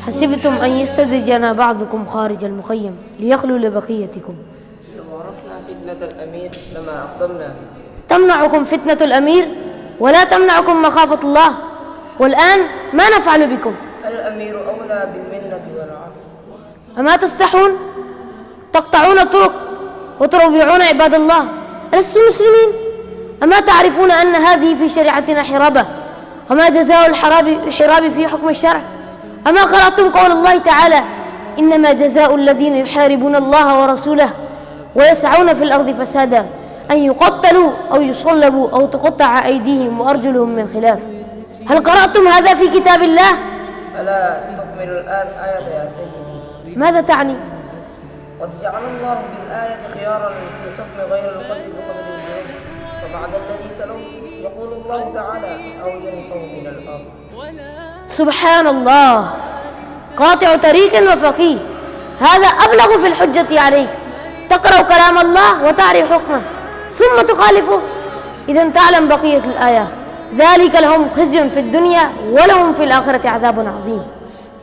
حسبتم أن يستدرجنا بعضكم خارج المخيم ليخلو لبقيتكم. لو عرفنا فتنة الأمير لما أقدمنا. تمنعكم فتنة الأمير ولا تمنعكم مخافة الله، والآن ما نفعل بكم؟ الأمير أولى بالمنة والعفو. أما تستحون؟ تقطعون الطرق وتروعون عباد الله، ألستم مسلمين؟ أما تعرفون أن هذه في شريعتنا حرابة، وما جزاء الحراب في حكم الشرع؟ أما قرأتم قول الله تعالى: إنما جزاء الذين يحاربون الله ورسوله ويسعون في الأرض فسادا أن يقتلوا أو يصلبوا أو تقطع أيديهم وأرجلهم من خلاف. هل قرأتم هذا في كتاب الله؟ ألا تكمل الآن آية يا سيدي؟ ماذا تعني؟ قد جعل الله في الآية خيارا في الحكم غير القدر بقدر الجنود، فبعد الذي تلو يقول الله تعالى: أو ينفوا من الأرض. سبحان الله، قاطع طريق وفقيه، هذا أبلغ في الحجة عليك. تقرأ كلام الله وتعرف حكمه ثم تخالفه، إذا تعلم بقية الآية: ذلك لهم خزي في الدنيا ولهم في الآخرة عذاب عظيم.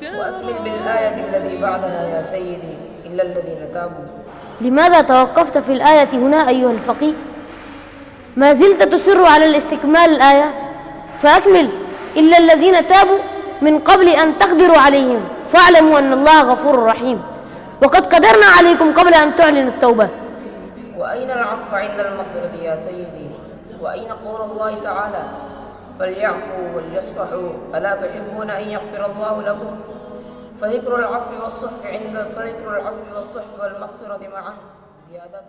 وأكمل بالآية التي بعدها يا سيدي: إلا الذين تابوا. لماذا توقفت في الآية هنا أيها الفقيه؟ ما زلت تصر على الاستكمال الآيات، فأكمل: إلا الذين تابوا من قبل أن تقدروا عليهم فاعلموا أن الله غفور رحيم، وقد قدرنا عليكم قبل أن تعلنوا التوبة. وأين العفو عند المقدرة يا سيدي؟ وأين قول الله تعالى: فليعفوا وليصفحوا ألا تحبون أن يغفر الله لكم؟ فذكر العفو والصفح والمغفرة معا زيادات